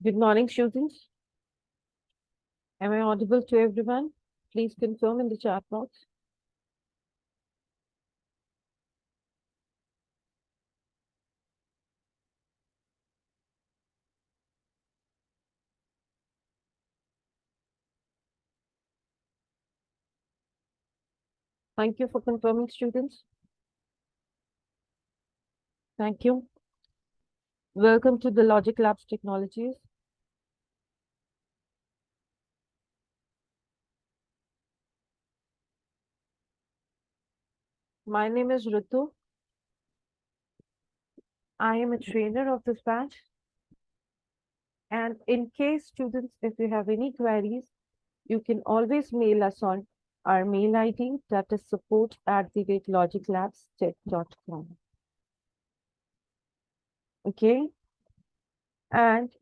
Good morning, students. Am I audible to everyone? Please confirm in the chat box. Thank you for confirming, students. Thank you. Welcome to the Logic Labs Technologies. My name is Ritu. I am a trainer of this batch. And in case, students, if you have any queries, you can always mail us on our mail ID, that is support@logiclabstech.com. Okay. And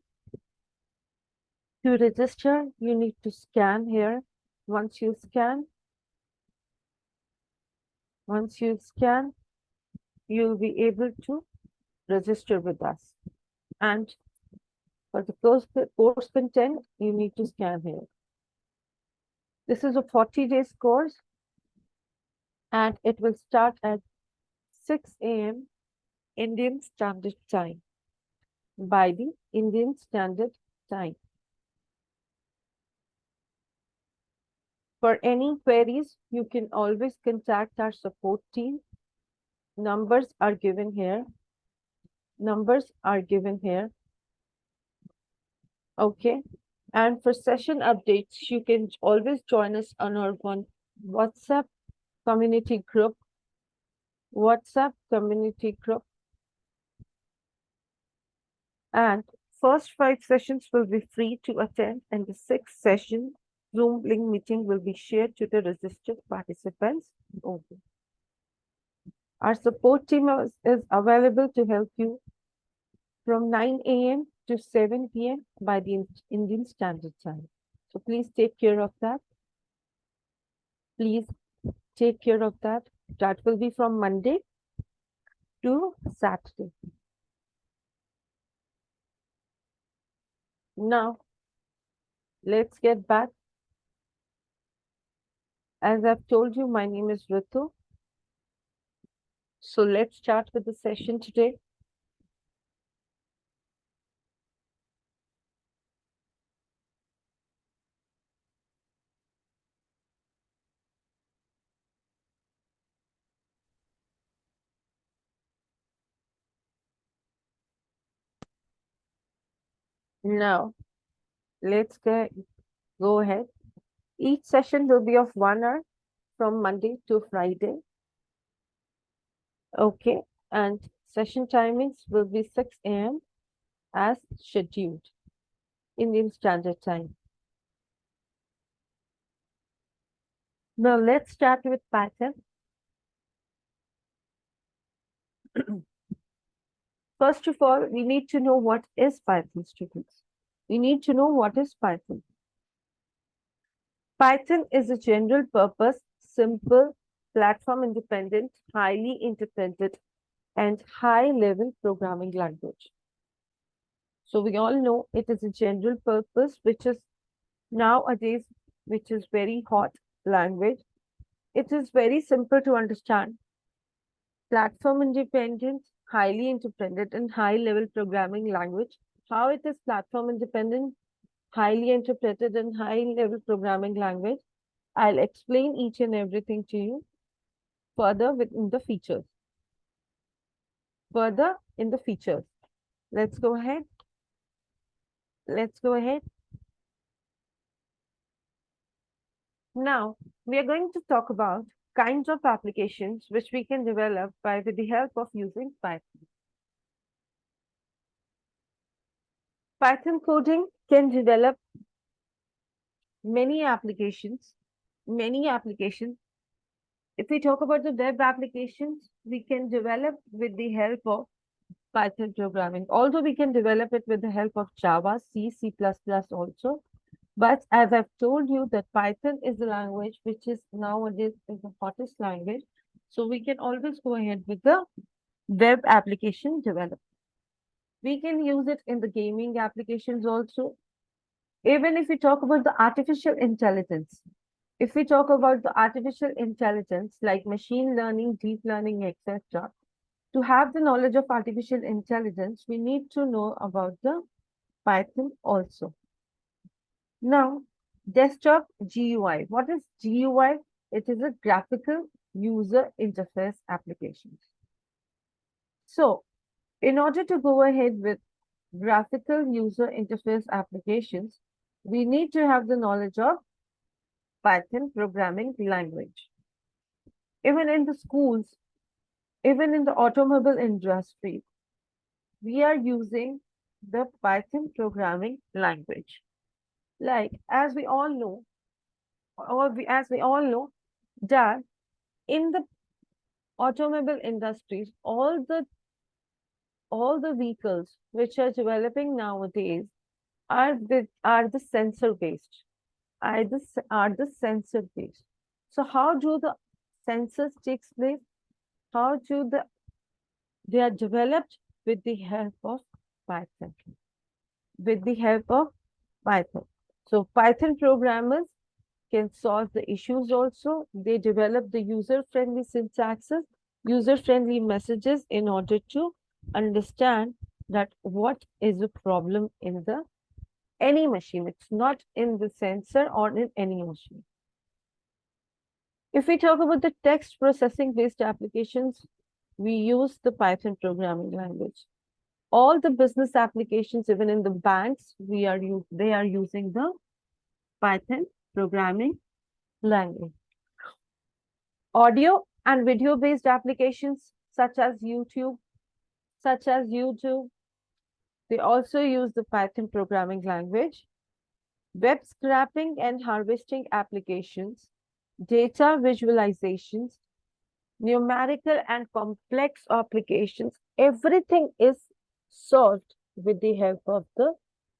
to register, you need to scan here. Once you scan, you'll be able to register with us. And for the course content, you need to scan here. This is a 40 days course, and it will start at 6 a.m. Indian Standard Time, by the Indian Standard Time. For any queries, you can always contact our support team. Numbers are given here. Okay. And for session updates, you can always join us on our WhatsApp community group. And first 5 sessions will be free to attend, and the 6th session Zoom link meeting will be shared to the registered participants only. Our support team is available to help you from 9 a.m. to 7 p.m. by the Indian Standard Time. So please take care of that. That will be from Monday to Saturday. Now, let's get back. As I've told you, my name is Ritu. So let's start with the session today. Now, let's go ahead. Each session will be of 1 hour from Monday to Friday. Okay, and session timings will be 6 a.m. as scheduled, Indian Standard Time. Now, let's start with Python. First of all, we need to know what is Python, students. We need to know what is Python. Python is a general purpose, simple, platform independent, highly independent, and high level programming language. So we all know it is a general purpose, which is nowadays, which is very hot language. It is very simple to understand. Platform independent, highly independent, and high level programming language. How it is platform independent, highly interpreted, and high level programming language? I'll explain each and everything to you further within the features. Let's go ahead. Now, we are going to talk about kinds of applications which we can develop with the help of using Python. Python coding can develop many applications. If we talk about the web applications, we can develop with the help of Python programming. Although we can develop it with the help of Java, C++ also. But as I've told you that Python is the language which is nowadays is the hottest language. So we can always go ahead with the web application development. We can use it in the gaming applications also. Even if we talk about the artificial intelligence, if we talk about the artificial intelligence like machine learning, deep learning, etc., to have the knowledge of artificial intelligence, we need to know about the Python also. Now, desktop GUI. What is GUI? It is a graphical user interface application. So, in order to go ahead with graphical user interface applications, we need to have the knowledge of Python programming language. Even in the schools, even in the automobile industry, we are using the Python programming language. Like, as we all know, as we all know, that in the automobile industries, all the vehicles which are developing nowadays are the sensor based, are the sensor based. So how do the sensors takes place? How do they are developed with the help of Python? With the help of Python. So Python programmers can solve the issues also. They develop the user-friendly syntaxes, user-friendly messages in order to understand that what is the problem in the any machine. It's not in the sensor or in any machine. If we talk about the text processing based applications, we use the Python programming language. All the business applications, even in the banks, they are using the Python programming language. Audio and video based applications such as YouTube, they also use the Python programming language. Web scraping and harvesting applications, data visualizations, numerical and complex applications, everything is solved with the help of the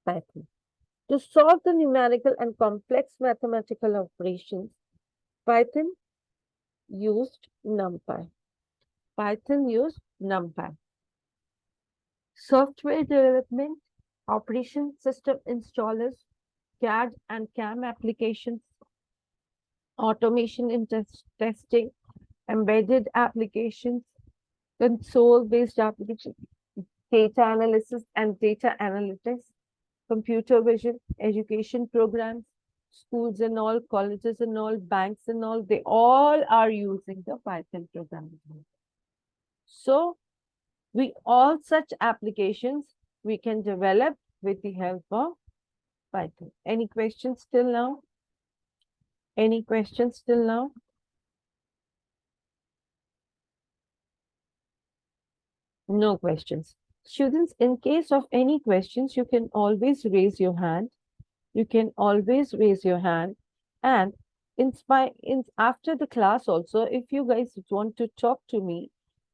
Python. To solve the numerical and complex mathematical operations, Python used NumPy. Python used NumPy. Software development, operation system installers, CAD and CAM applications, automation in testing, embedded applications, console-based applications, data analysis and data analytics, computer vision, education programs, schools and all, colleges and all, banks and all, they all are using the Python programming. So all such applications we can develop with the help of Python. Any questions till now? Any questions till now? No questions. Students, in case of any questions, you can always raise your hand. You can always raise your hand. And after the class also, if you guys want to talk to me,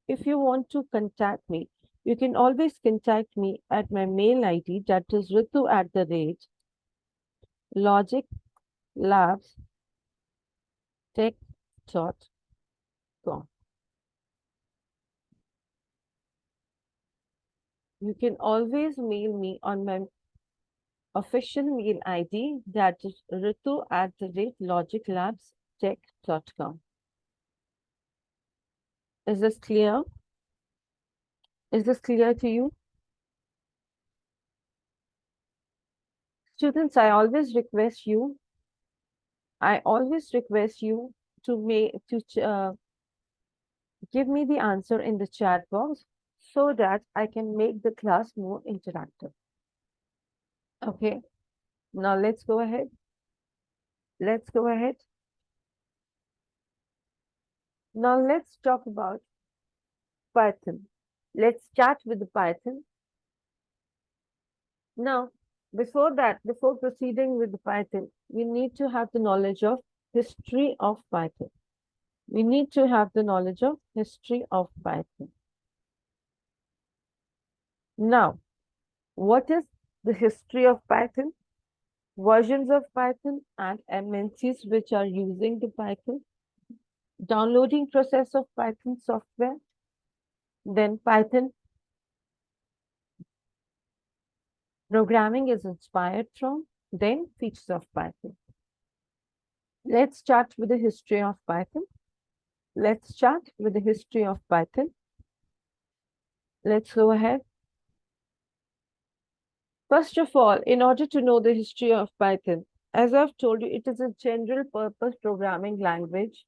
if you want to contact me, you can always contact me at my mail ID, that is ritu@logiclabstech.com. You can always mail me on my official mail ID, that is ritu@logiclabstech.com. Is this clear? Is this clear to you? Students, I always request you to give me the answer in the chat box so that I can make the class more interactive. Okay, now let's go ahead. Let's go ahead. Now let's talk about Python. Let's start with the Python. Now, before proceeding with the Python, we need to have the knowledge of history of Python. We need to have the knowledge of history of Python. Now, what is the history of Python? Versions of Python and MNCs which are using the Python, downloading process of Python software, then Python Programming is inspired from, then features of Python. Let's start with the history of Python. Let's start with the history of Python. Let's go ahead. First of all, in order to know the history of Python, as I've told you, it is a general purpose programming language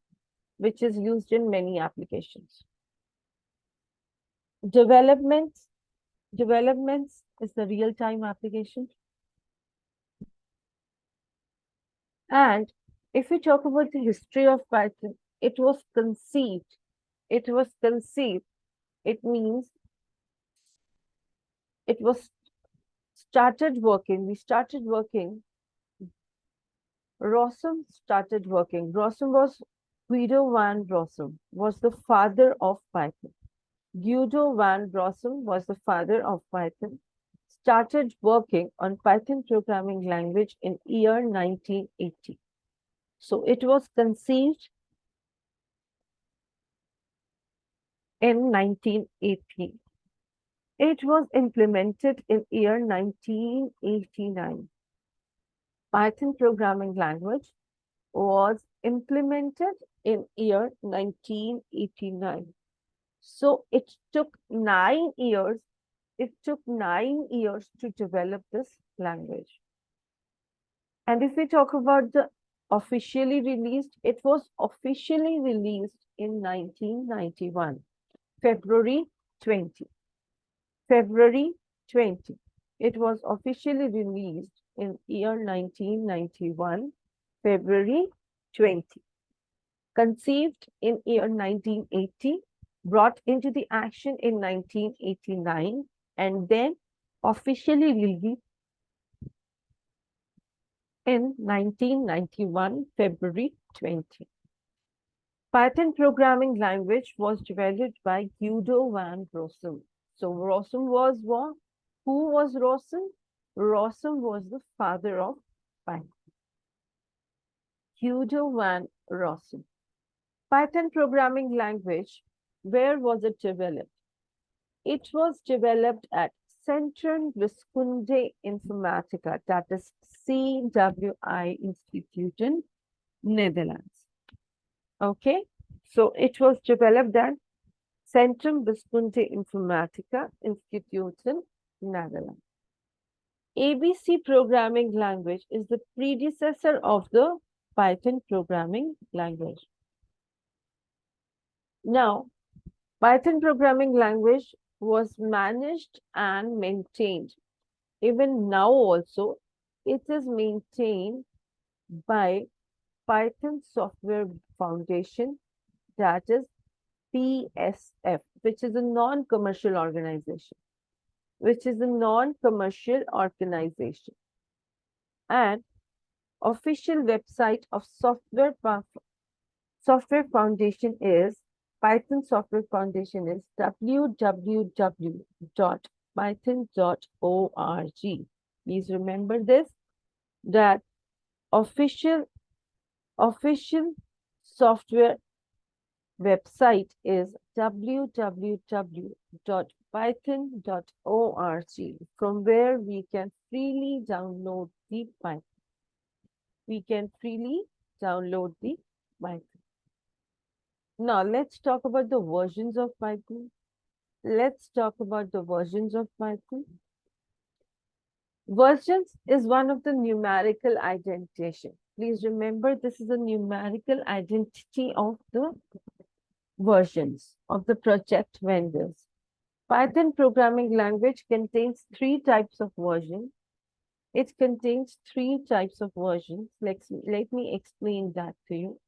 which is used in many applications. Developments is the real-time application. And if we talk about the history of Python, it was conceived. It means it was started working. Rossum started working. Guido van Rossum was the father of Python. Guido van Rossum was the father of Python. Started working on Python programming language in year 1980. So it was conceived in 1980. It was implemented in year 1989. Python programming language was implemented in year 1989. So it took 9 years. It took 9 years to develop this language. And if we talk about the officially released, it was officially released in 1991, February 20. February 20. It was officially released in year 1991, February 20. Conceived in year 1980, brought into the action in 1989, and then officially released in 1991, February 20. Python programming language was developed by Guido van Rossum. So Rossum was what? Who was Rossum? Rossum was the father of Python. Guido van Rossum. Python programming language, where was it developed? It was developed at Centrum Wiskunde Informatica, that is CWI Institute in Netherlands. Okay, so it was developed at Centrum Wiskunde Informatica Institute in Netherlands. ABC programming language is the predecessor of the Python programming language. Now, Python programming language was managed and maintained. Even now also, it is maintained by Python Software Foundation, that is PSF, which is a non-commercial organization. And official website of Software Foundation is Python Software Foundation is www.python.org. Please remember this, that official software website is www.python.org, from where we can freely download the Python. Now, let's talk about the versions of Python. Versions is one of the numerical identification. Please remember, this is a numerical identity of the versions of the project vendors. Python programming language contains 3 types of version. It contains 3 types of versions. Let me explain that to you.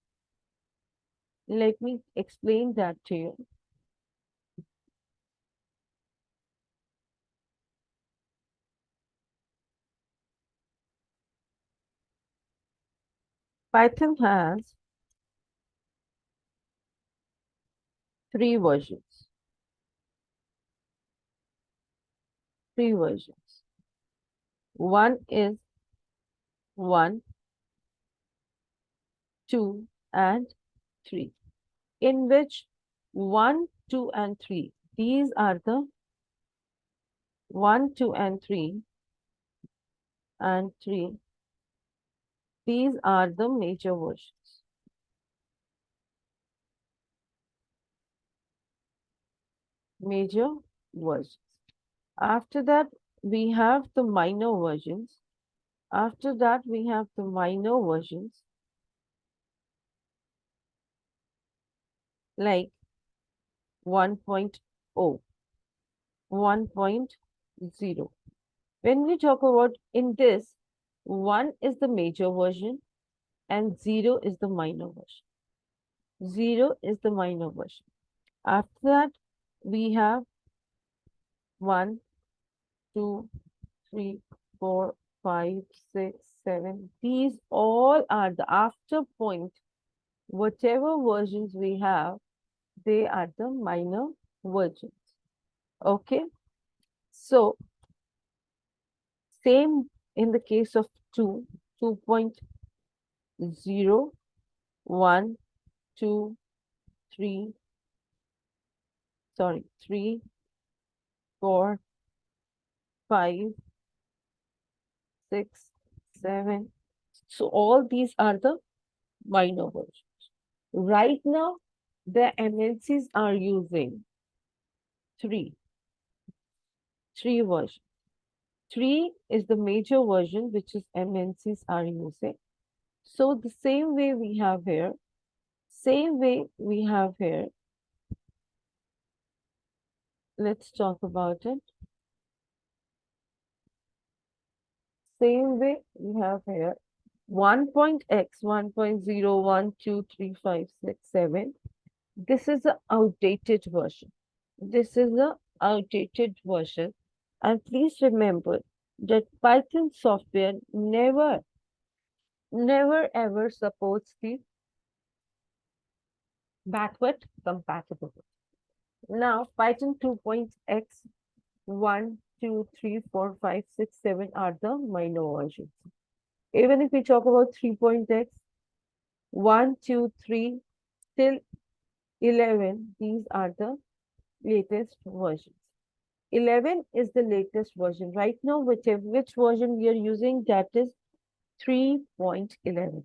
Python has 3 versions. One is 1, 2, and 3. In which 1, 2, and 3, these are the 1, 2, and 3 and 3. These are the major versions. Major versions. After that, we have the minor versions. After that, we have the minor versions like 1.0, 1.0. When we talk about in this, 1 is the major version and 0 is the minor version. 0 is the minor version. After that, we have 1, 2, 3, 4, 5, 6, 7. These all are the after point. Whatever versions we have, they are the minor versions. Okay. So, same in the case of 2, 2.0, 1, 2, 3, sorry, 3, 4, 5, 6, 7. So all these are the minor versions. Right now, the MNCs are using three versions. 3 is the major version, which is MNCs are using. So the same way we have here, let's talk about it. Same way we have here 1.x, 1.0, 1, 2, 3, 5, 6, 7. This is the outdated version. This is the outdated version. And please remember that Python software never ever supports the backward compatibility. Now, Python 2.x 1, 2, 3, 4, 5, 6, 7 are the minor versions. Even if we talk about 3.x, 1, 2, 3 till 11, these are the latest versions. 11 is the latest version. Right now, which version we are using, that is 3.11.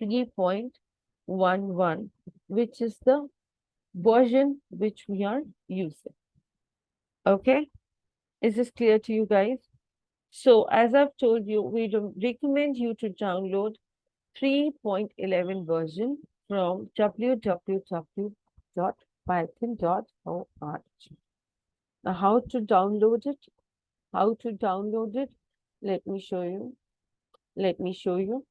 3.11, which is the version which we are using. Okay, is this clear to you guys? So as I've told you, we recommend you to download 3.11 version from www.python.org. Now, how to download it? How to download it? Let me show you. Let me show you.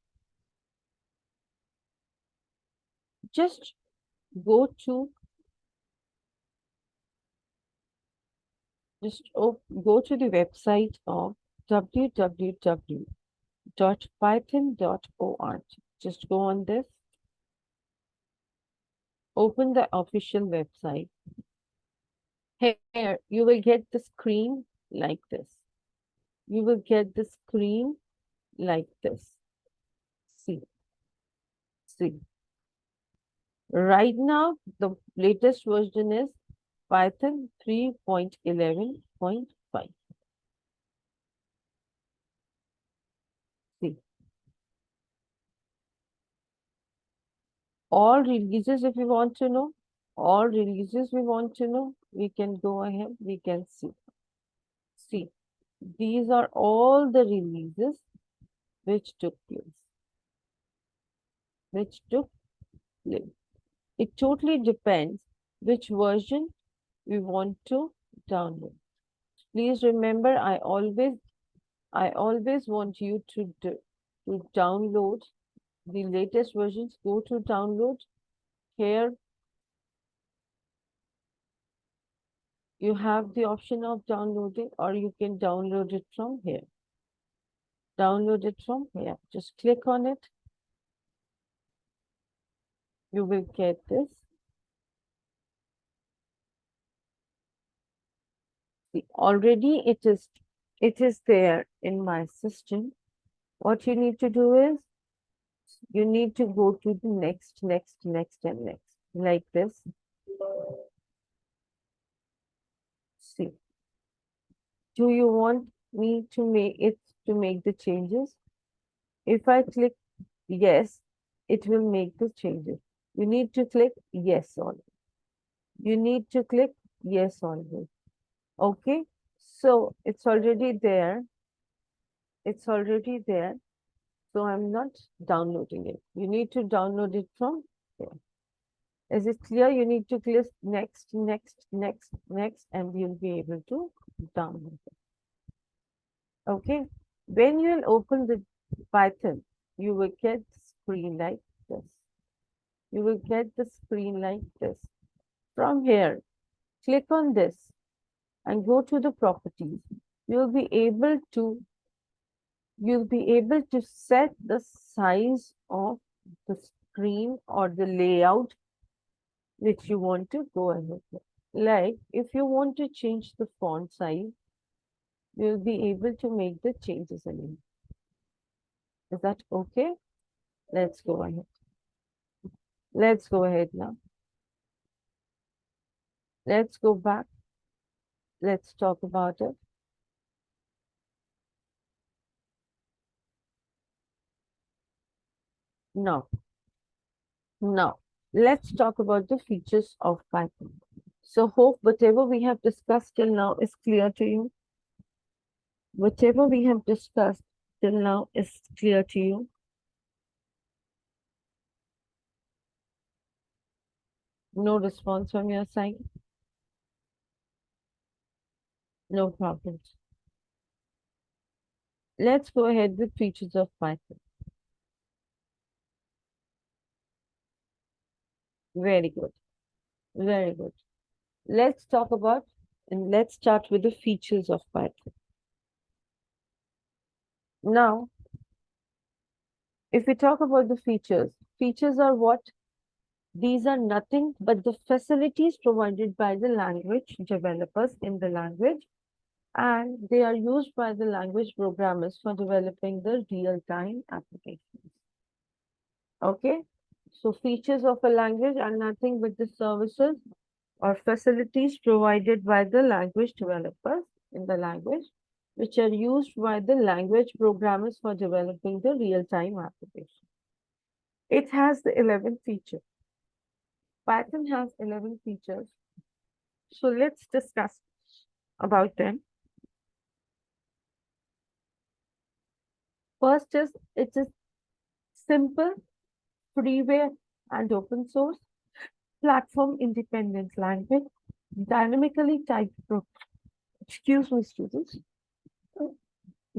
Just go to go to the website of www.python.org. Just go on this, open the official website. Here, you will get the screen like this. You will get the screen like this. See. Right now, the latest version is Python 3.11.5. See. All releases, if you want to know, we can go ahead, we can see. See, these are all the releases which took place. It totally depends which version we want to download. Please remember, I always want you to download the latest versions. Go to download. Here you have the option of downloading, or you can download it from here. Download it from here. Just click on it. You will get this. See, already it is there in my system. What you need to do is you need to go to the next, and next, like this. See, do you want me to make it to make the changes. If I click yes, it will make the changes. You need to click yes always. You need to click yes always. Okay, so it's already there. It's already there. So I'm not downloading it. You need to download it from here. Is it clear? You need to click next, next, next, next, and you'll be able to download it. Okay. When you'll open the Python, you will get the screen like this. You will get the screen like this. From here, click on this and go to the properties. You'll be able to set the size of the screen or the layout which you want to go ahead with. Like if you want to change the font size, you'll be able to make the changes again. Is that okay? Let's go ahead. Let's go ahead now. Let's go back. Let's talk about it. Now, let's talk about the features of Python. So hope whatever we have discussed till now is clear to you. Whatever we have discussed till now is clear to you. No response from your side. No problems. Let's go ahead with features of Python. Very good. Very good. Let's talk about and let's start with the features of Python. Now, if we talk about the features, features are what? These are nothing but the facilities provided by the language developers in the language, and they are used by the language programmers for developing the real-time applications. Okay, so features of a language are nothing but the services or facilities provided by the language developers in the language, which are used by the language programmers for developing the real-time application. It has the 11 features. Python has 11 features. So let's discuss about them. First is it is simple, freeware, and open source, platform independent language, dynamically typed excuse me, students.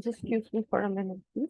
Just excuse me for a minute, please.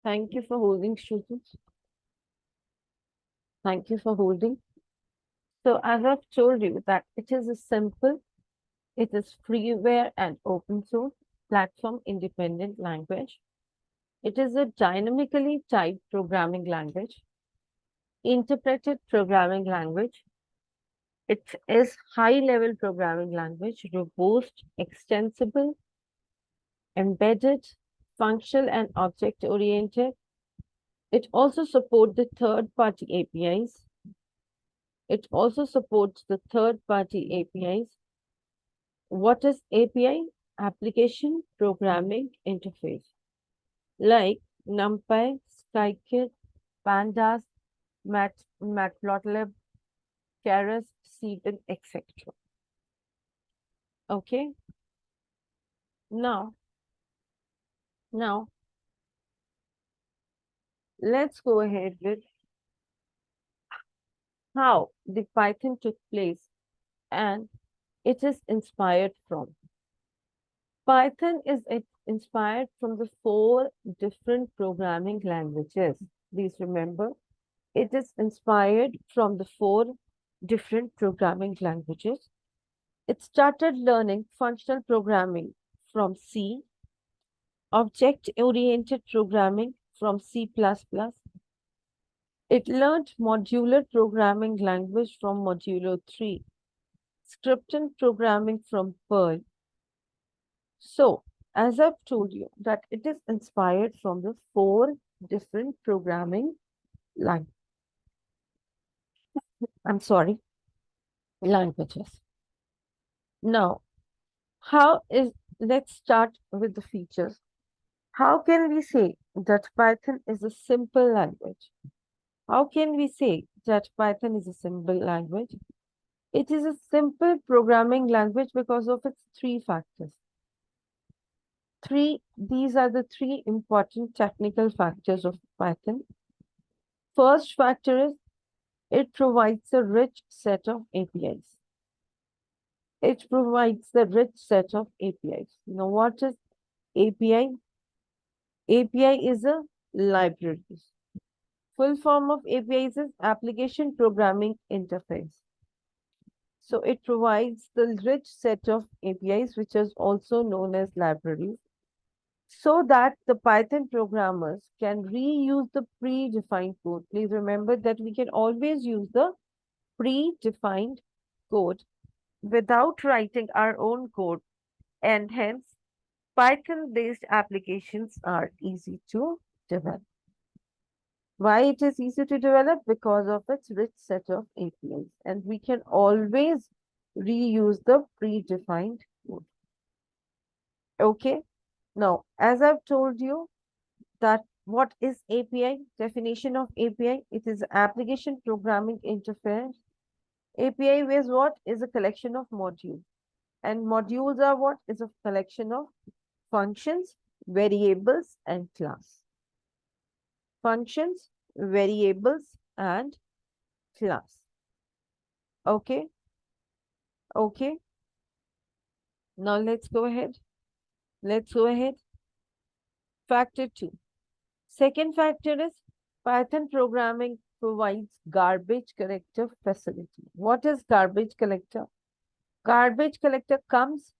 Thank you for holding, students. Thank you for holding. So as I've told you that it is a simple, it is freeware and open source, platform independent language. It is a dynamically typed programming language, interpreted programming language. It is high-level programming language, robust, extensible, embedded, functional, and object-oriented. It also supports the third-party APIs. It also supports the third-party APIs. What is API? Application Programming Interface. Like NumPy, Scikit, Pandas, Matplotlib, Keras, Seaton, etc. Okay. Now, let's go ahead with how the Python took place and it is inspired from. Python is inspired from the four different programming languages. Please remember, it is inspired from the four different programming languages. It started learning functional programming from C, object-oriented programming from C++. It learned modular programming language from Modulo 3, scripting programming from Perl. So, as I've told you, that it is inspired from the four different programming languages. I'm sorry, languages. Now, let's start with the features. How can we say that Python is a simple language? How can we say that Python is a simple language? It is a simple programming language because of its three factors. These are the three important technical factors of Python. First factor is it provides a rich set of APIs. It provides the rich set of APIs. Now, what is API? API is a library. Full form of APIs is Application Programming Interface. So it provides the rich set of APIs, which is also known as libraries, so that the Python programmers can reuse the predefined code. Please remember that we can always use the predefined code without writing our own code, and hence Python-based applications are easy to develop. Why it is easy to develop? Because of its rich set of APIs, and we can always reuse the predefined code. Okay. Now, as I've told you that what is API? Definition of API, it is application programming interface. API is what? Is a collection of modules. And modules are what? Is a collection of functions, variables, and class. Functions, variables, and class. Okay. Okay. Now let's go ahead. Let's go ahead. Factor 2. Second factor is Python programming provides garbage collector facility. What is garbage collector? Garbage collector comes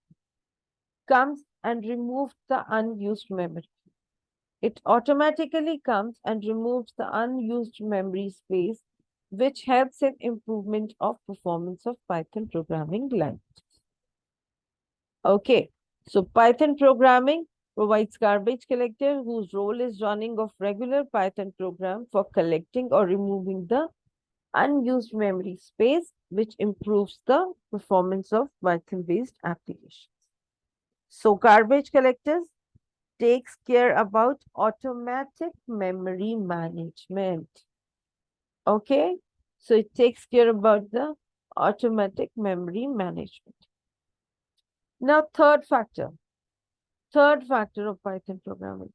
and removes the unused memory. It automatically comes and removes the unused memory space, which helps in improvement of performance of Python programming languages. Okay, so Python programming provides garbage collector whose role is running of regular Python program for collecting or removing the unused memory space, which improves the performance of Python-based applications. So garbage collectors takes care about automatic memory management. Okay, so it takes care about the automatic memory management. Now, third factor of Python programming.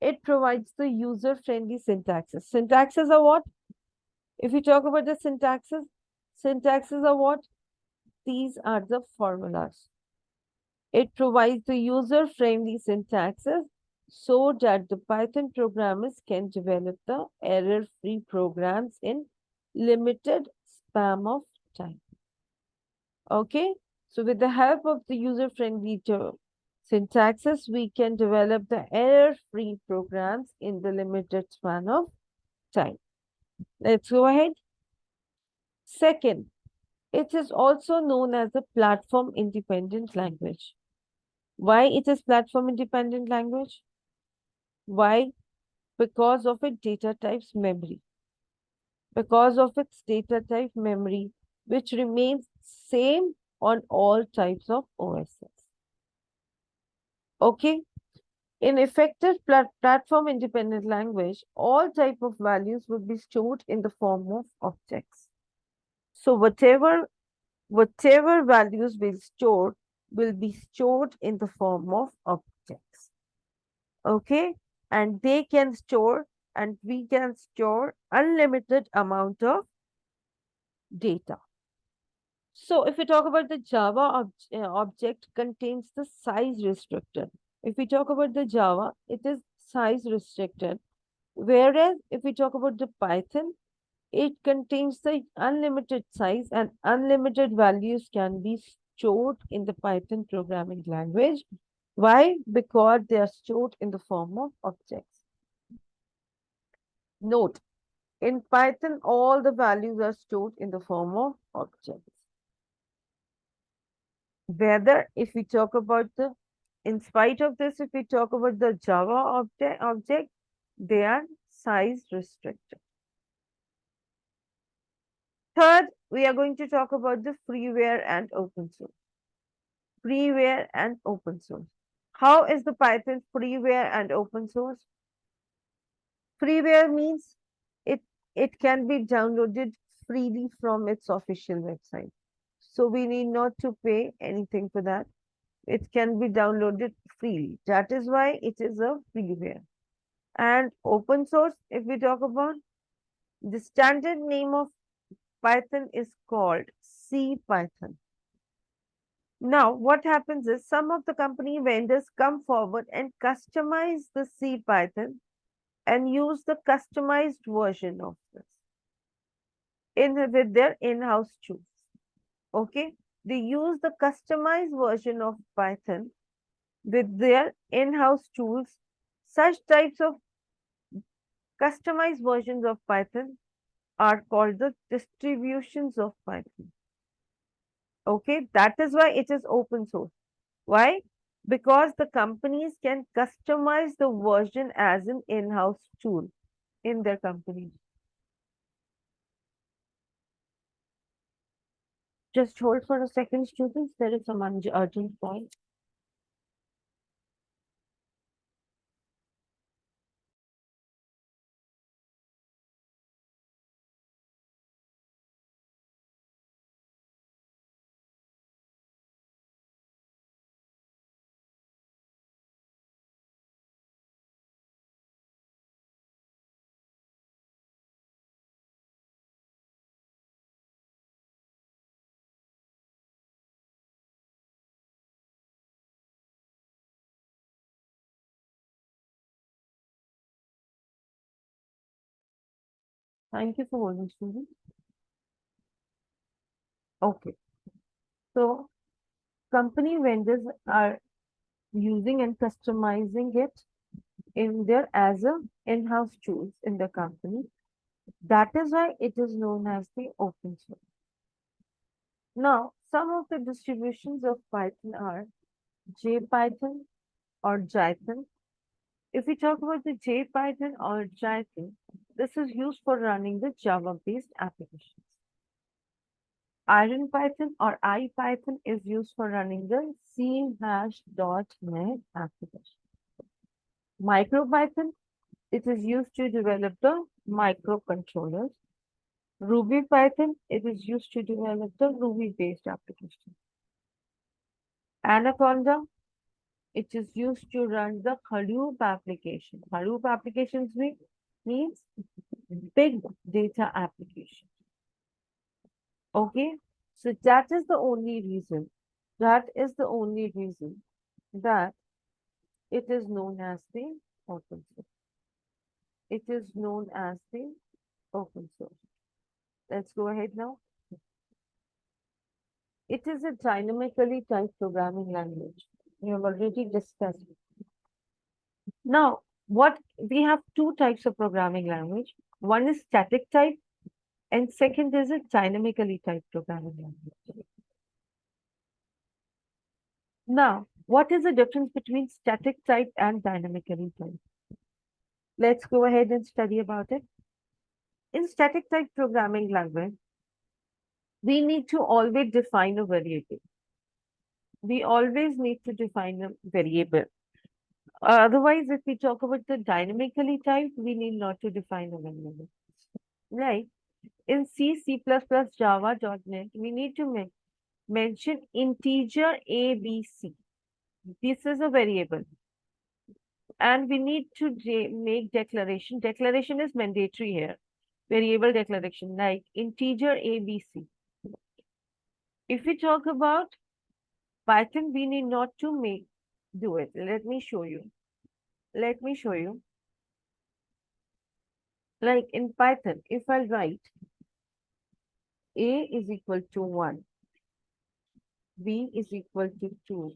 It provides the user-friendly syntaxes. Syntaxes are what? If we talk about the syntaxes are what? These are the formulas. It provides the user-friendly syntaxes so that the Python programmers can develop the error-free programs in limited span of time. Okay, so with the help of the user-friendly syntaxes, we can develop the error-free programs in the limited span of time. Let's go ahead. Second, it is also known as a platform-independent language. Why it is platform-independent language? Why? Because of its data type's memory. Because of its data type memory, which remains same on all types of OSs. Okay. In effective platform-independent language, all type of values will be stored in the form of objects. So whatever values will be stored in the form of objects. Okay, and they can store, and we can store unlimited amount of data. So if we talk about the Java object contains the size restricted. If we talk about the Java, it is size restricted. Whereas if we talk about the Python, it contains the unlimited size and unlimited values can be stored in the Python programming language. Why? Because they are stored in the form of objects. Note, in Python, all the values are stored in the form of objects. Whether if we talk about the, in spite of this, if we talk about the Java object, they are size restricted. Third, we are going to talk about the freeware and open source. Freeware and open source. How is the Python freeware and open source? Freeware means it, it can be downloaded freely from its official website. So we need not to pay anything for that. It can be downloaded freely. That is why it is a freeware. And open source, if we talk about, the standard name of Python is called C Python. Now, what happens is some of the company vendors come forward and customize the C Python and use the customized version of this with their in-house tools. Okay, they use the customized version of Python with their in-house tools. Such types of customized versions of Python are called the distributions of Python. Okay, that is why it is open source. Why? Because the companies can customize the version as an in-house tool in their company. Just hold for a second, students. There is some urgent point. Thank you for holding, students. Okay, so company vendors are using and customizing it in their as a in-house tools in the company. That is why it is known as the open source. Now, some of the distributions of Python are JPython or Jython. If we talk about the JPython or Jython, this is used for running the Java-based applications. IronPython or IPython is used for running the C#.NET application. MicroPython, it is used to develop the microcontrollers. RubyPython, it is used to develop the Ruby-based application. Anaconda, it is used to run the Hadoop application. Hadoop applications means big data application. Okay, so that is the only reason. That is the only reason that it is known as the open source. It is known as the open source. Let's go ahead now. It is a dynamically typed programming language. We have already discussed. Now, what we have two types of programming language. One is static type, and second is a dynamically typed programming language. Now, what is the difference between static type and dynamically typed? Let's go ahead and study about it. In static type programming language, we need to always define a variable. We always need to define a variable. Otherwise, if we talk about the dynamically typed, we need not to define a variable. Right? In C, C++, Java, .NET, we need to mention integer A, B, C. This is a variable. And we need to make declaration. Declaration is mandatory here variable declaration like integer ABC. If we talk about Python, we need not to do it. Let me show you. Let me show you. Like in Python, if I write A is equal to 1, B is equal to 2,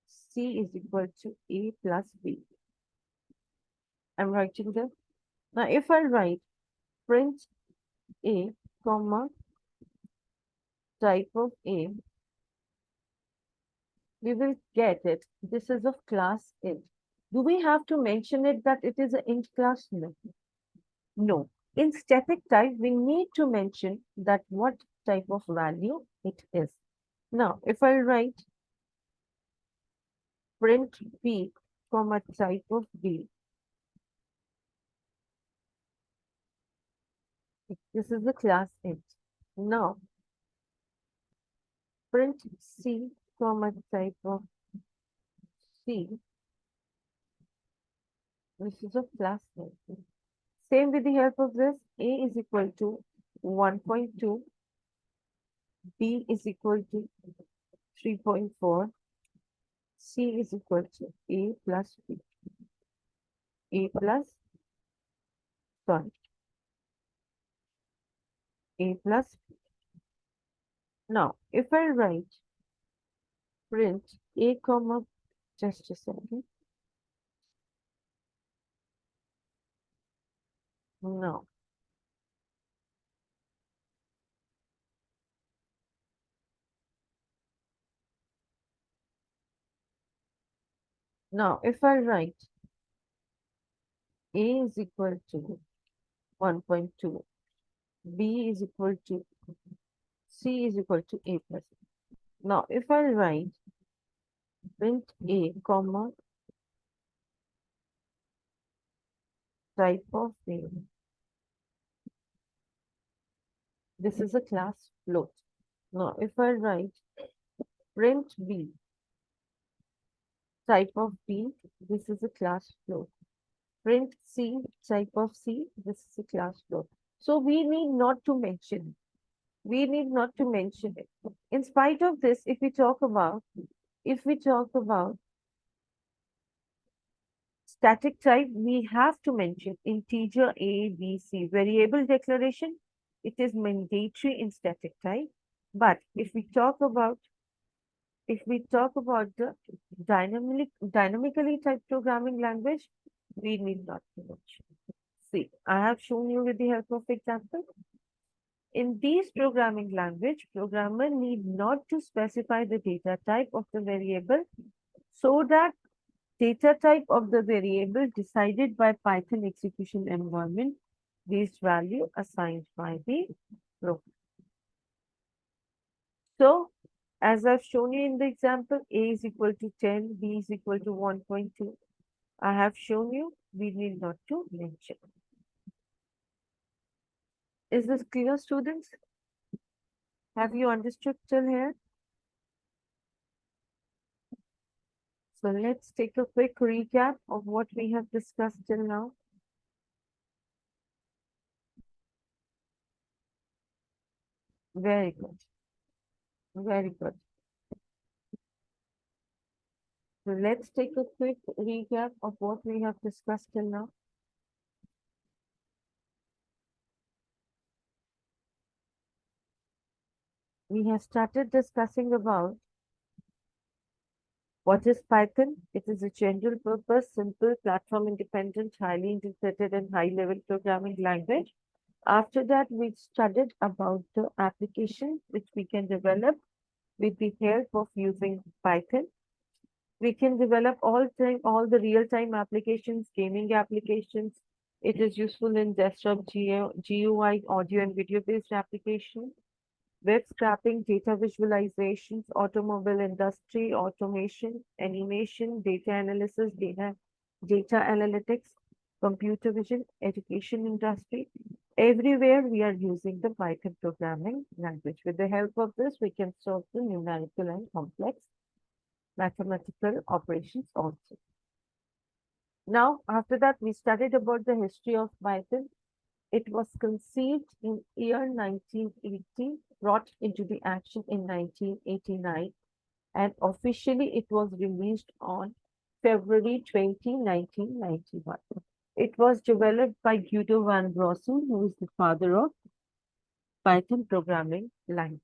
C is equal to A plus B. I'm writing this. Now, if I write print A, comma, type of A, we will get it. This is of class int. Do we have to mention it that it is an int class? No. No. In static type, we need to mention that what type of value it is. Now, if I write print B, comma, type of B, this is the class int. Now, print C, comma, type of C, this is a class int. Same with the help of this, A is equal to 1.2, B is equal to 3.4, C is equal to A plus B, A plus, sorry, A plus. Now, if I write print A comma, just a second. Now, if I write A is equal to 1.2, B is equal to C is equal to A plus. Now, if I write print A comma type of A, this is a class float. Now, if I write print B type of B, this is a class float. Print C type of C, this is a class float. So we need not to mention. We need not to mention it. In spite of this, if we talk about static type, we have to mention integer A, B, C. Variable declaration, it is mandatory in static type. But if we talk about the dynamically typed programming language, we need not to mention. See, I have shown you with the help of example. In these programming language, programmer need not to specify the data type of the variable so that data type of the variable decided by Python execution environment, this value assigned by the program. So, as I've shown you in the example, A is equal to 10, B is equal to 1.2. I have shown you, we need not to mention. Is this clear, students? Have you understood till here? So let's take a quick recap of what we have discussed till now. Very good. Very good. So let's take a quick recap of what we have discussed till now. We have started discussing about what is Python. It is a general purpose, simple, platform independent, highly integrated and high level programming language. After that, we studied about the application which we can develop with the help of using Python. We can develop all the real-time applications, gaming applications. It is useful in desktop GUI, audio and video-based application, web scraping, data visualizations, automobile industry, automation, animation, data analysis, data analytics, computer vision, education industry. Everywhere we are using the Python programming language. With the help of this, we can solve the numerical and complex mathematical operations also. Now, after that, we studied about the history of Python. It was conceived in year 1980, brought into the action in 1989, and officially it was released on February 20, 1991. It was developed by Guido van Rossum, who is the father of Python programming language.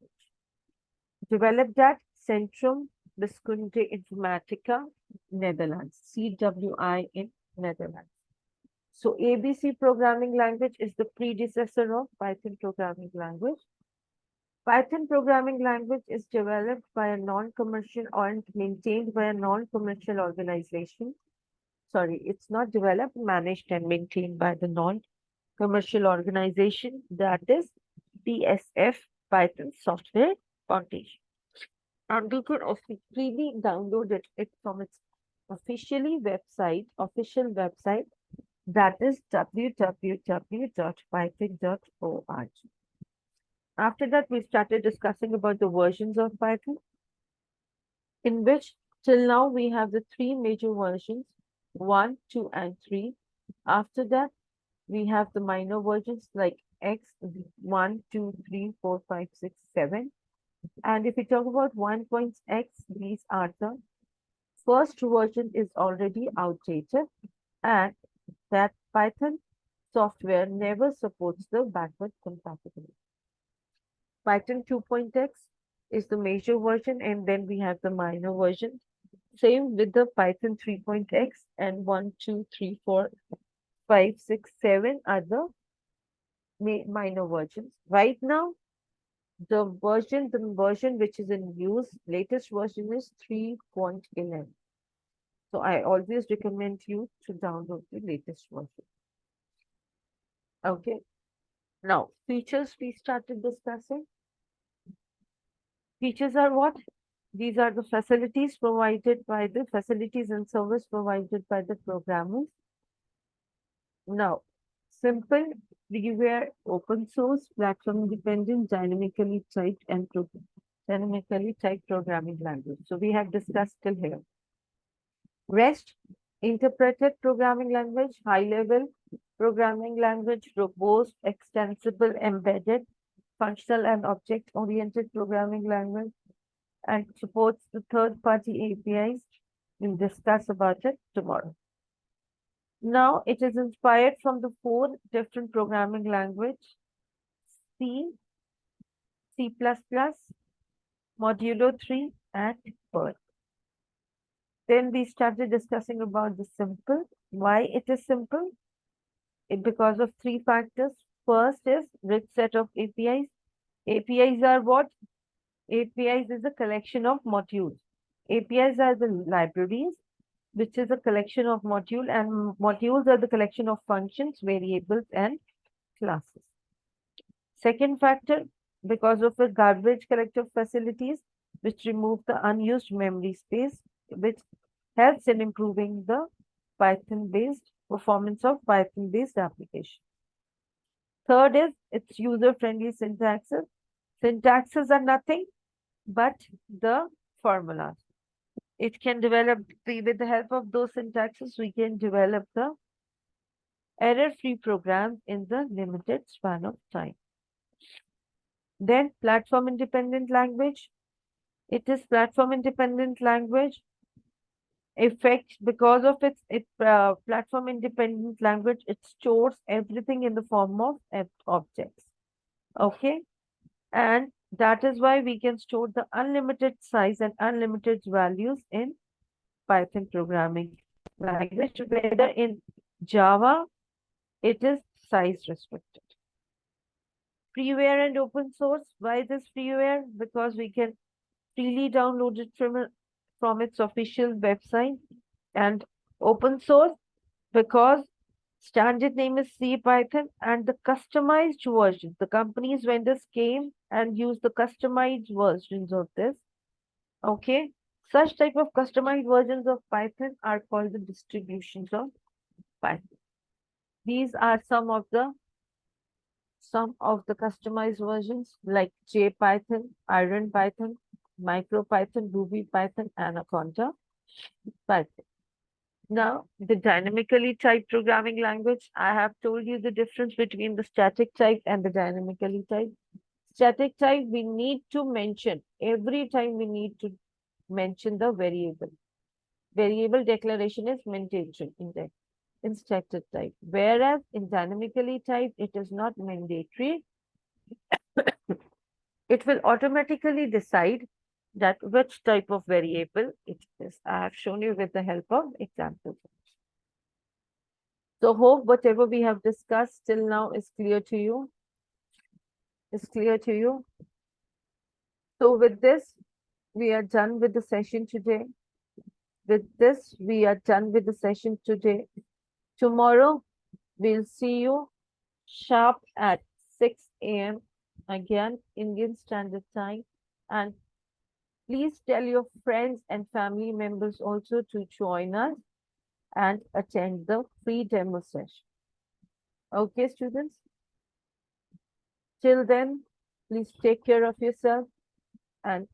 Developed at Centrum Wiskunde Informatica, Netherlands, CWI in Netherlands. So ABC programming language is the predecessor of Python programming language. Python programming language is developed by a non-commercial or maintained by a non-commercial organization. Sorry, it's not developed, managed and maintained by the non-commercial organization, that is PSF, Python Software Foundation. And you can also freely download it from its official website, that is www.python.org. After that, we started discussing about the versions of Python, in which till now we have the three major versions, 1, 2, and 3. After that, we have the minor versions like X, 1, 2, 3, 4, 5, 6, 7. And if we talk about 1.x, these are the first version is already outdated, and that Python software never supports the backward compatibility. Python 2.x is the major version, and then we have the minor version. Same with the Python 3.x, and 1, 2, 3, 4, 5, 6, 7 are the minor versions. Right now, the version which is in use, latest version is 3.11. So I always recommend you to download the latest version. Okay. Now, features we started discussing. Features are what? These are the facilities and service provided by the programmers. Now, simple, freeware, open source, platform independent, dynamically typed programming language. So we have discussed till here. REST, interpreted programming language, high level programming language, robust, extensible, embedded, functional and object oriented programming language, and supports the third party APIs. We'll discuss about it tomorrow. Now it is inspired from the 4 different programming language: C, C++, Modulo 3, and Perl. Then we started discussing about the simple. Why it is simple? Because of 3 factors. First is rich set of APIs. APIs are what? APIs is a collection of modules. APIs are the libraries, which is a collection of modules, and modules are the collection of functions, variables, and classes. Second factor, because of the garbage collector facilities, which remove the unused memory space, which helps in improving the Python-based performance of Python-based application. Third is its user-friendly syntaxes. Syntaxes are nothing but the formulas. It can develop, with the help of those syntaxes, we can develop the error-free programs in the limited span of time. Then platform independent language. It is platform independent language. Because of its platform independent language, it stores everything in the form of objects. Okay. And that is why we can store the unlimited size and unlimited values in Python programming language, whether in Java, it is size restricted. Freeware and open source. Why this freeware? Because we can freely download it from its official website. And open source, because standard name is CPython, and the customized version, the company's vendors came and used the customized versions of this. Okay. Such type of customized versions of Python are called the distributions of Python. These are some of the customized versions like JPython, IronPython, MicroPython, RubyPython, Anaconda Python. Now, the dynamically typed programming language, I have told you the difference between the static type and the dynamically typed. Static type, we need to mention, every time we need to mention the variable. Variable declaration is mandatory in static type. Whereas in dynamically typed, it is not mandatory. It will automatically decide that which type of variable it is. I have shown you with the help of examples. So hope whatever we have discussed till now is clear to you. Is clear to you. So with this, we are done with the session today. With this, we are done with the session today. Tomorrow, we'll see you sharp at 6 a.m. again, Indian Standard Time. And please tell your friends and family members also to join us and attend the free demo session. Okay, students? Till then, please take care of yourself and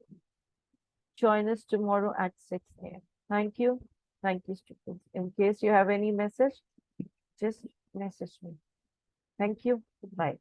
join us tomorrow at 6 a.m. Thank you. Thank you, students. In case you have any message, just message me. Thank you. Bye.